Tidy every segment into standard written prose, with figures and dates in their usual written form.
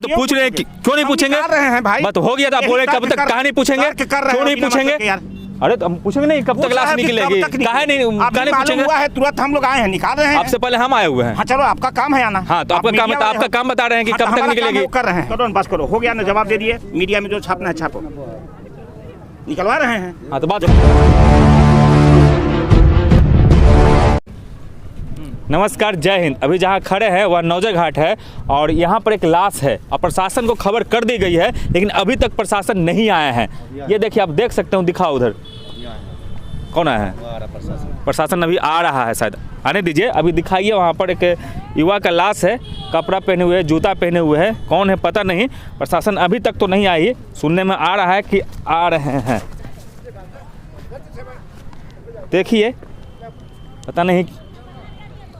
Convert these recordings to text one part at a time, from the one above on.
तो पूछ रहे हैं क्यों नहीं पूछेंगे? कर रहे हैं भाई। बात हो गया था, आप बोल रहे कब तक कहा नहीं पूछेंगे? क्यों नहीं पूछेंगे? अरे तो हम पूछेंगे नहीं कब तक लाश निकलेगी? काहे नहीं पूछेंगे? हुआ है तुरंत हम लोग आए हैं, निकाल रहे हैं। आपसे पहले हम आए हुए हैं। हाँ चलो आपका काम है आना। हाँ तो आपका काम बता रहे हैं कि कब तक निकलेगी। कर रहे हैं, करो बस करो, हो गया ना, जवाब दे दिए। मीडिया में जो छापना है छापो, निकलवा रहे हैं। हाँ तो बात। नमस्कार, जय हिंद। अभी जहाँ खड़े हैं वह नौजे घाट है और यहाँ पर एक लाश है और प्रशासन को खबर कर दी गई है, लेकिन अभी तक प्रशासन नहीं आया है। ये देखिए, आप देख सकते हो, दिखाओ उधर कौन आया है? प्रशासन अभी आ रहा है, शायद आने दीजिए। अभी दिखाइए, वहाँ पर एक युवा का लाश है, कपड़ा पहने हुए, जूता पहने हुए है, कौन है पता नहीं। प्रशासन अभी तक तो नहीं आई, सुनने में आ रहा है कि आ रहे हैं। देखिए, पता नहीं,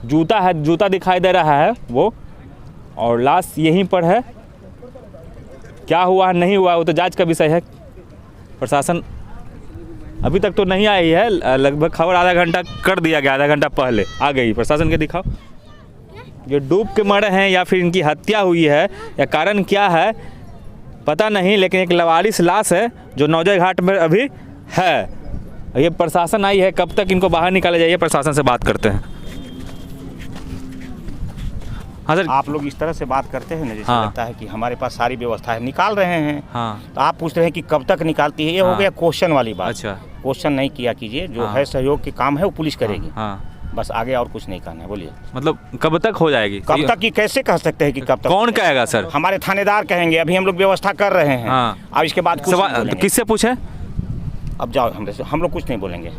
जूता है, जूता दिखाई दे रहा है वो, और लाश यहीं पर है। क्या हुआ नहीं हुआ वो तो जांच का विषय है। प्रशासन अभी तक तो नहीं आई है, लगभग खबर आधा घंटा कर दिया गया, आधा घंटा पहले आ गई। प्रशासन के दिखाओ, ये डूब के मरे हैं या फिर इनकी हत्या हुई है या कारण क्या है पता नहीं, लेकिन एक लवारिस लाश है जो नौजे घाट में अभी है। ये प्रशासन आई है, कब तक इनको बाहर निकाला जाइए, प्रशासन से बात करते हैं। हाँ सर, आप लोग इस तरह से बात करते हैं ना, जैसे हाँ। लगता है कि हमारे पास सारी व्यवस्था है, निकाल रहे हैं। हाँ। तो आप पूछ रहे हैं कि कब तक निकालती है, ये हो गया क्वेश्चन वाली बात। अच्छा, क्वेश्चन नहीं किया कीजिए, जो हाँ। है सहयोग के काम है वो पुलिस करेगी। हाँ, बस आगे और कुछ नहीं करना है। बोलिए, मतलब कब तक हो जाएगी? कब तक की कैसे कह सकते हैं कि कब तक? कौन कहेगा सर? हमारे थानेदार कहेंगे, अभी हम लोग व्यवस्था कर रहे हैं। हाँ। अब इसके बाद कुछ नहीं बोलेंगे। किससे पूछे? अब जाओ, हम लोग कुछ नहीं बोलेंगे।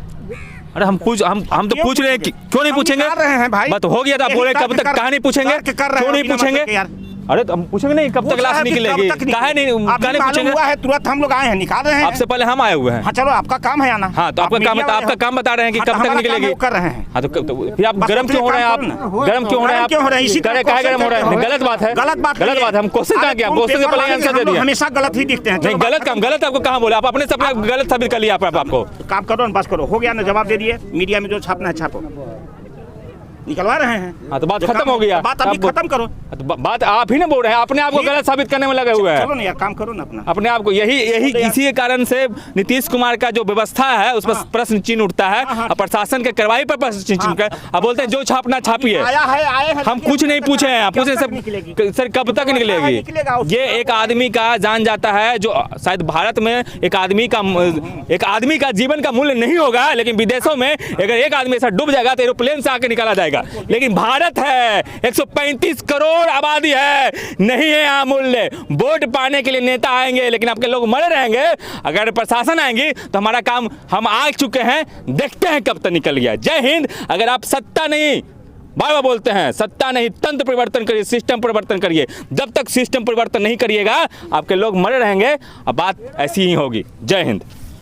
अरे हम तो पूछ रहे हैं कि क्यों नहीं पूछेंगे? कर रहे हैं भाई। बात हो गया था, आप बोल रहे कब तक कहा नहीं पूछेंगे? क्यों नहीं पूछेंगे? अरे तो हम पूछेंगे नहीं कब तक लाश निकलेगी? काहे नहीं पूछेंगे? हुआ है तुरंत हम लोग आए हैं, निकाल रहे हैं। आपसे पहले हम आए हुए हैं। हाँ चलो आपका काम है आना। हाँ तो आपका काम बता रहे हैं कि कब तक निकलेगी। कर रहे हैं। हाँ तो फिर आप गर्म क्यों हो रहे हैं? आप गर्म क्यों हो रहे हैं? क्यों हो रहे हैं? इसी काहे गर्म हो रहे हैं? गलत बात है, गलत बात है। हम क्वेश्चन कहाँ किया? क्वेश्चन के पहले आंसर दे दिया। हमेशा गलत ही दिखते हैं। नहीं, गलत आपको कहाँ बोला? आप अपने से अपना गलत साबित कर लिया आपको। काम करो बस करो, हो गया ना, जवाब दे दिए। मीडिया में जो छापना है छापो, निकलवा रहे हैं। हाँ तो बात खत्म हो गया। बात अभी खत्म करो। तो बात आप ही ना बोल रहे हैं, अपने आप को गलत साबित करने में लगे हुए हैं। चलो ना यार, काम करो ना अपना। अपने आप को यही इसी के कारण से नीतीश कुमार का जो व्यवस्था है उस पर प्रश्न चिन्ह उठता है और प्रशासन के कार्रवाई पर प्रश्न चिन्ह कर। अब बोलते हैं जो छापना छापिए। आए हैं, हम कुछ नहीं पूछे हैं, पूछे सर कब तक निकलेगी? ये एक आदमी का जान जाता है, जो शायद भारत में एक आदमी का जीवन का मूल्य नहीं होगा, लेकिन विदेशों में अगर एक आदमी ऐसा डूब जाएगा तो एरोप्लेन से आके निकाला जाएगा। लेकिन भारत है, 135 करोड़ आबादी है, नहीं है यहाँ मूल्य। वोट पाने के लिए नेता आएंगे, लेकिन आपके लोग मरे रहेंगे। अगर प्रशासन आएंगी तो हमारा काम हम आ चुके हैं, देखते हैं कब तक निकल गया। जय हिंद। अगर आप सत्ता नहीं, बार बार बोलते हैं, सत्ता नहीं, तंत्र परिवर्तन करिए, सिस्टम परिवर्तन करिए। जब तक सिस्टम परिवर्तन नहीं करिएगा, आपके लोग मरे रहेंगे और बात ऐसी ही होगी। जय हिंद।